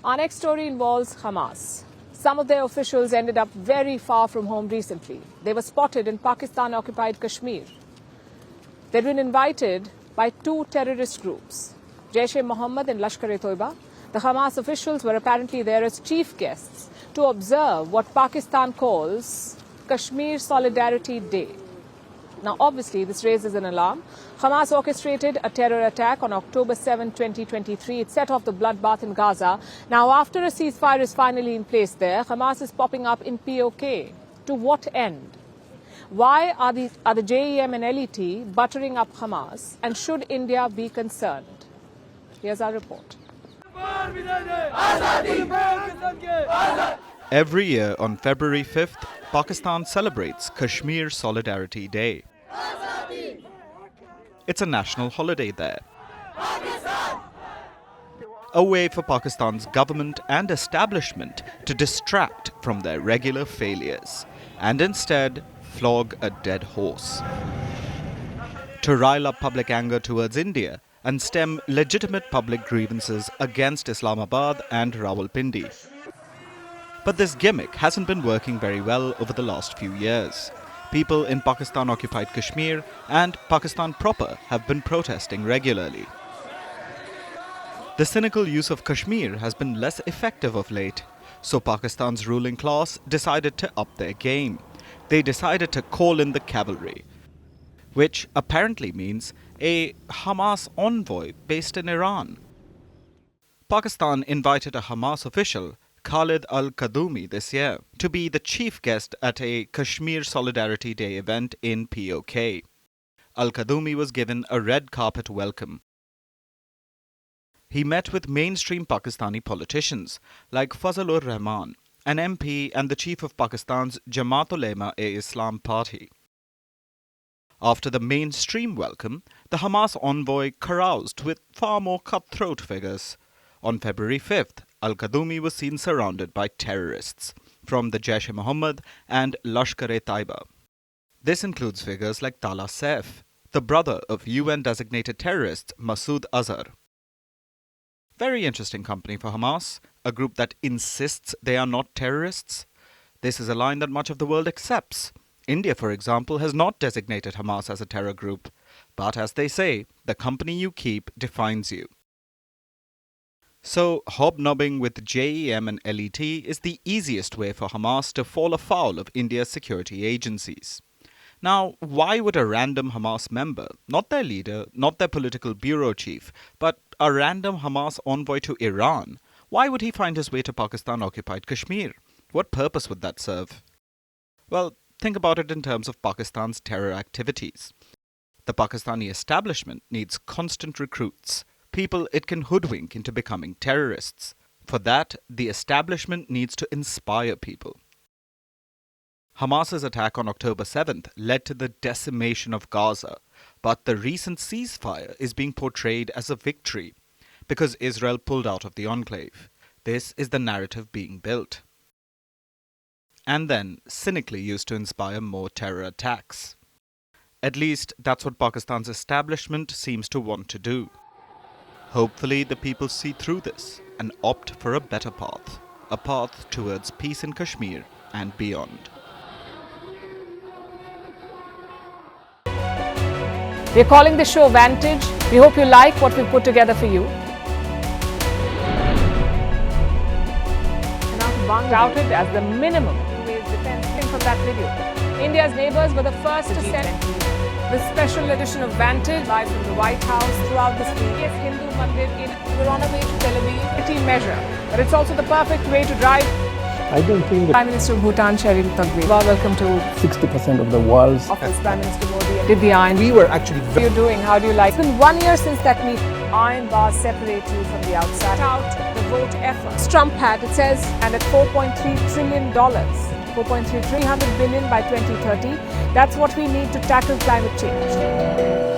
Our next story involves Hamas. Some of their officials ended up very far from home recently. They were spotted in Pakistan-occupied Kashmir. They'd been invited by two terrorist groups, Jaish-e-Mohammed and Lashkar-e-Taiba. The Hamas officials were apparently there as chief guests to observe what Pakistan calls Kashmir Solidarity Day. Now, obviously, this raises an alarm. Hamas orchestrated a terror attack on October 7, 2023. It set off the bloodbath in Gaza. Now, after a ceasefire is finally in place there, Hamas is popping up in PoK. To what end? Why are the JEM and LET buttering up Hamas? And should India be concerned? Here's our report. Every year on February 5th, Pakistan celebrates Kashmir Solidarity Day. It's a national holiday there. A way for Pakistan's government and establishment to distract from their regular failures and instead flog a dead horse. To rile up public anger towards India and stem legitimate public grievances against Islamabad and Rawalpindi. But this gimmick hasn't been working very well over the last few years. People in Pakistan-occupied Kashmir and Pakistan proper have been protesting regularly. The cynical use of Kashmir has been less effective of late, so Pakistan's ruling class decided to up their game. They decided to call in the cavalry, which apparently means a Hamas envoy based in Iran. Pakistan invited a Hamas official, Khalid al-Kadhumi, this year to be the chief guest at a Kashmir Solidarity Day event in PoK. Al-Kadhumi was given a red carpet welcome. He met with mainstream Pakistani politicians like Fazlur Rahman, an MP and the chief of Pakistan's Jamaat-ul-Ulema-e-Islam party. After the mainstream welcome, the Hamas envoy caroused with far more cutthroat figures. On February 5th, Al-Kadhumi was seen surrounded by terrorists from the Jaish-e-Mohammed and Lashkar-e-Taiba. This includes figures like Tala Saif, the brother of UN-designated terrorist Masood Azhar. Very interesting company for Hamas, a group that insists they are not terrorists. This is a line that much of the world accepts. India, for example, has not designated Hamas as a terror group. But as they say, the company you keep defines you. So, hobnobbing with JEM and LET is the easiest way for Hamas to fall afoul of India's security agencies. Now, why would a random Hamas member, not their leader, not their political bureau chief, but a random Hamas envoy to Iran, why would he find his way to Pakistan-occupied Kashmir? What purpose would that serve? Well, think about it in terms of Pakistan's terror activities. The Pakistani establishment needs constant recruits, people it can hoodwink into becoming terrorists. For that, the establishment needs to inspire people. Hamas's attack on October 7th led to the decimation of Gaza, but the recent ceasefire is being portrayed as a victory because Israel pulled out of the enclave. This is the narrative being built. And then cynically used to inspire more terror attacks. At least that's what Pakistan's establishment seems to want to do. Hopefully the people see through this and opt for a better path, a path towards peace in Kashmir and beyond. We're calling the show Vantage. We hope you like what we put together for you. Touted as the minimum defense from that video. India's neighbors were the first to send the special edition of Vantage live from the White House throughout this week. Yes, Hindu Mandir we're on our way to Tel Aviv. City measure, but it's also the perfect way to drive. I don't think that Prime Minister of Bhutan, Sherin Tagwe. Welcome to 60% of the world's office. Prime Minister Modi did the iron. We were actually What are you doing? How do you like? It's been 1 year since that meeting. Iron bars separate you from the outside. Out the vote effort. Trump had, it says, and at $4.3 trillion. 4.3 300 billion by 2030. That's what we need to tackle climate change.